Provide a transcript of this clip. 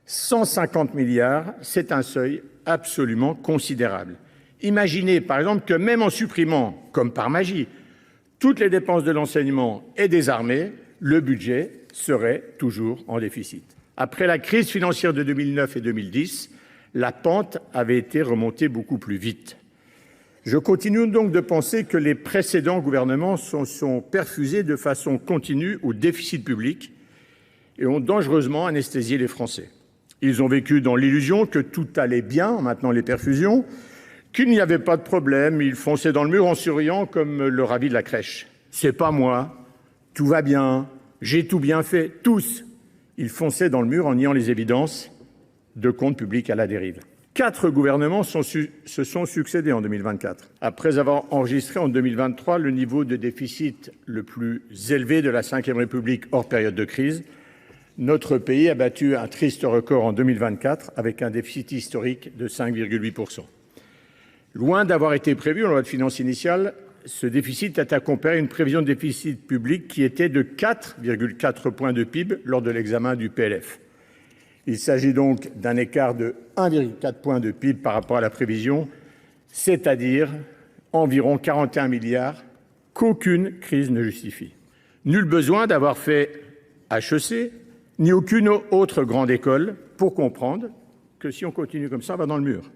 150 milliards, c'est un seuil absolument considérable. Imaginez par exemple que même en supprimant, comme par magie, toutes les dépenses de l'enseignement et des armées, le budget serait toujours en déficit. Après la crise financière de 2009 et 2010, la pente avait été remontée beaucoup plus vite. Je continue donc de penser que les précédents gouvernements se sont perfusés de façon continue au déficit public et ont dangereusement anesthésié les Français. Ils ont vécu dans l'illusion que tout allait bien en maintenant les perfusions, qu'il n'y avait pas de problème, ils fonçaient dans le mur en souriant comme le ravi de la crèche. C'est pas moi, tout va bien, j'ai tout bien fait, tous. Ils fonçaient dans le mur en niant les évidences de comptes publics à la dérive. 4 gouvernements se sont succédés en 2024. Après avoir enregistré en 2023 le niveau de déficit le plus élevé de la Ve République hors période de crise, notre pays a battu un triste record en 2024 avec un déficit historique de 5,8%. Loin d'avoir été prévu en loi de finances initiale, ce déficit est accompagné d'une prévision de déficit public qui était de 4,4 points de PIB lors de l'examen du PLF. Il s'agit donc d'un écart de 1,4 point de PIB par rapport à la prévision, c'est-à-dire environ 41 milliards qu'aucune crise ne justifie. Nul besoin d'avoir fait HEC ni aucune autre grande école pour comprendre que si on continue comme ça, on va dans le mur.